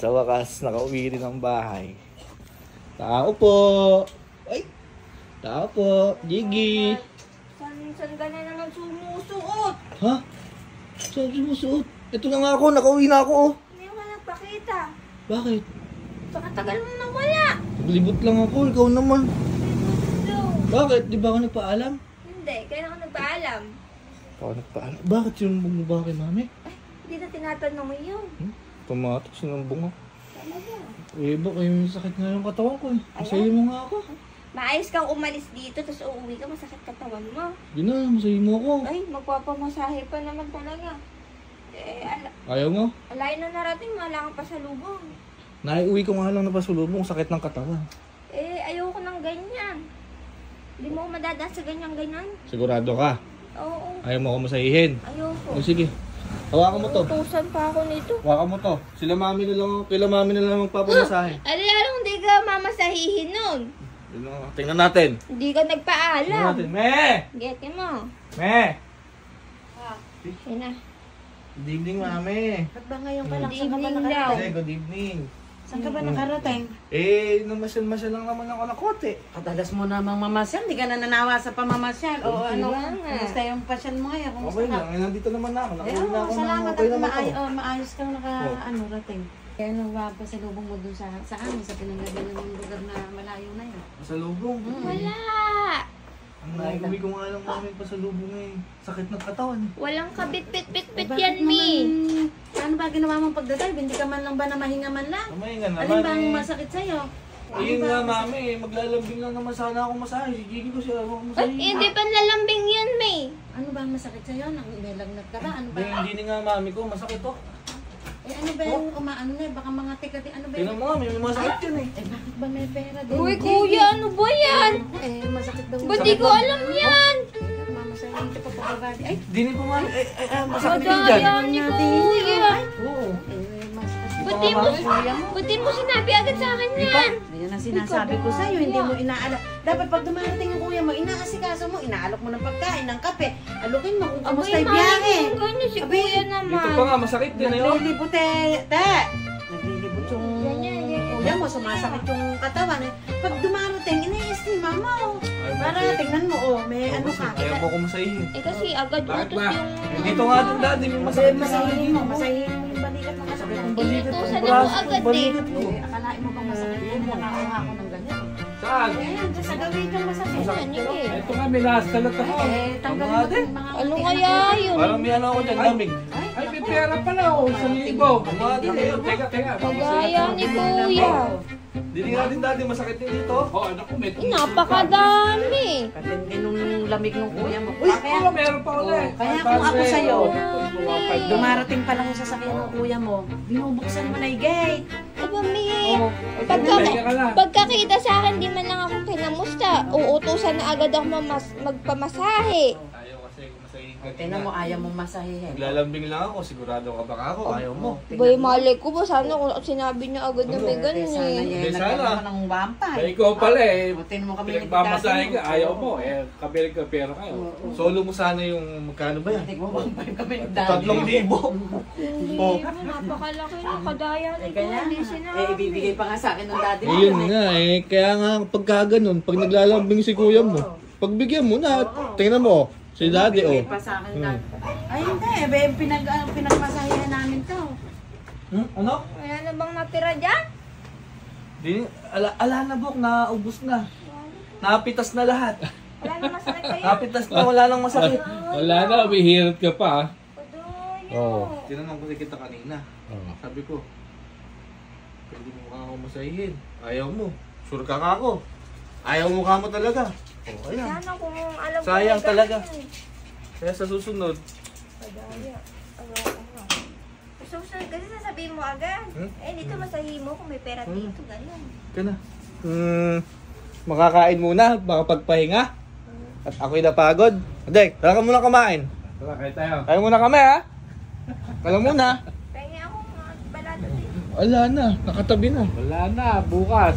Sa wakas, nakauwi rin ang bahay. Tao po! Ay! Tao po! Gigi! Saan ka na naman sumusuot? Ha? Saan sumusuot? Ito na nga ako, nakauwi na ako oh. Hindi mo nagpakita. Bakit? Baka tagal mo nawala. Naglibot lang ako, ikaw naman. Bakit? Di ba ako nagpaalam? Hindi, kaya ako nagpaalam. Ako nagpaalam? Bakit sinumbong mo ba kay mami? Ay, hindi na tinatanong mo yun. Tumatok, sinumbong ako. Talaga. Eh, baka yung sakit nga yung katawan ko eh. Masahin mo nga ako. Maayos kang umalis dito, tapos uuwi ka, masakit katawan mo. Yun na, masahin mo ako. Ay, magpapamasahe pa naman talaga. Eh, Ayaw mo? alay na narating, wala kang pasalubong. Naiuwi ko nga lang na pasulubong, sakit ng katawan. Eh, ayoko ng ganyan. Hindi mo ako madadaan sa ganyan-ganyan. Sigurado ka? Oo, Ayaw mo ako masahihin? ayoko. O sige, hawakan mo to. Utusan pa ako nito. Hawakan mo to. Kila mami na lang magpapamasahe. Alalong hindi ka mamasahihin nun. Yun na, tingnan natin. Hindi ka Tingnan nagpaalam. natin. Me! Get mo. Me! Yun na. Good evening, mami. Ba't ba ngayon ka lang? Good Saan ka ba evening nakarating? Hey, good evening. Saan ka ba nakarating? Eh, namasyal-masyal lang naman ako ng kote. Kadalas mo namang mamasyal, hindi ka na nanawa sa pamamasyal. O Okay ano, lang nga. kumusta yung pasyal mo ngayon? Kumusta Okay ka? lang, eh, nandito naman ako. Eh, Nakauwi na ako ng salamat okay at naman ako. maayos kang rating. Kaya ano ba pa sa lubong mo dun sa amin, sa pinanggagalan ng lugar na malayo na yun? Pasalubong. Wala. Ang naiuwi ko nga lang namin pasalubong eh. Sakit ng katawan eh. Walang kabit-bit-bit-bit Bakit yan, Mi. Ano ba ginawa mong pagdadrive? Hindi ka man lang ba na mahinga man lang? Kamay nga naman Alin ba ang eh. masakit sa'yo? Ayun nga mami, maglalambing lang naman sana ako masahe. Si Gigi ko siya ako Ay, masahe. hindi pa lalambing yan, Mi. Ano ba ang masakit sa'yo? Nang inalagnat ka ba? Ano ba? Hindi nga mami ko, masakit to. Eh ano ba yung umaano na? Baka mga tikati, ano ba Tingnan yung... mo nga, may masakit yan eh. Eh bakit ba may pera din? Uy, kuya, ano ba yan? Eh masakit daw. Ba't di ko alam yan? Mama sa hindi pa pababadi. Ay, Dinin ko mami, masakit din dyan. Madaya ni kuya. Oo. masakit. Ba't di mo sinabi agad sa akin yan? Ayan ang sinasabi ko sa'yo, hindi mo inaalok. Dapat pag dumarating yung kuya mo, inaasikaso mo, inaalok mo ng pagkain, ng kape. Alukin mo kung kamusta yung biyahe. Ganyan si Abay, kuya Dito naman. pa nga, masakit din eh. oh. Naglilibot eh, te. Naglilibot yung Ganyan, ganyan. kuya mo, sumasakit yung katawan. Eh. Pag dumarating, ina-estima mo. Para tingnan mo, oh, may ano ka. Ayaw mo ko masahihin. Eh kasi agad Bakit utos ba? yung... Dito nga din dati, may masakit din sa akin Masahihin dito. mo, masahihin mo yung balikat mo. Masakit ang Balikat ko, Inutusan braso ako ko, agad balikat ko. Eh, akalain mo bang masakit yun? Nakakuha ko ng ganyan. Saan? Ayan, dyan sa gawin kang masakit. Yan, yun eh. Ito nga, may last talat ako. Eh, tanggalin mo yung mga... Ano kaya yun? Parang may ano ako dyan, lamig. Ay, may pera pala oh, 1,000. Teka. Kagaya ni kuya. Dili nga din dati, masakit din dito. Oh, anak ko, may Napakadami. Katindi nung lamig ng kuya mo. Uy, Kaya, meron pa ulit. kaya kung ako sa'yo, Dami. dumarating pa lang yung sasakyan ng kuya mo, binubuksan mo na yung gate. Aba, Mi. Oh, teka ka lang. Pagkakita sa akin, di man lang ako kinamusta. Uutusan na agad ako magpamasahe. Ayaw kasi masahihin Tingnan mo, ayaw mong masahihin. Naglalambing lang ako, sigurado ka baka ako, ayaw mo. Boy, mali ko ba? Sana kung sinabi niya agad na may ganun Sana eh. Hindi, yan, sana. nagkaroon ka ng wampay. Kaya ikaw pala eh. Tingnan mo kami Pinagmamasahe ka, ayaw mo. Eh, kabilang ka pera kayo. Solo mo sana yung magkano ba yan? Hindi mo wampay kami nagdali. 3,000. Hindi, Oh. napakalaki na kadaya Eh, nito. kaya Hindi nga. sinabi. Eh, ibibigay pa nga sa akin ng daddy mo. Ayun nga eh, kaya nga pagka ganun, pag naglalambing si kuya mo, pagbigyan mo na, tingnan mo, si daddy oh. Ibibigay pa sa akin daddy. Ay, hindi. Pinagmasahihan namin to. Ano? Wala na bang natira dyan? Di, ala na bok, naubos na. Napitas na lahat. Wala na masakit kayo? Napitas na, wala nang masakit. Wala na, may hirap ka pa. Kadaya. Oo. Tinanong ko kita kanina. Oh. Sabi ko, pwede mo ka ako masahihin. Ayaw mo. Sure ka nga ako. Ayaw mo ka mo talaga. Oh, ayan. Sana kung alam ko Sayang may talaga. ganun. Kaya sa susunod, Kadaya. Ayoko nga. Sa susunod kasi sasabihin mo agad. Eh, dito masahi mo kung may pera dito. Ganun. ka na. Makakain muna, baka pagpahinga. At ako'y napagod. Dek, tara ka muna kumain. Tara, kayo tayo. Kain muna kami ha. Kala muna. Pengi ako balado dito. Wala na, nakatabi na. Wala na, bukas.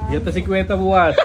Yata si Kweta bukas.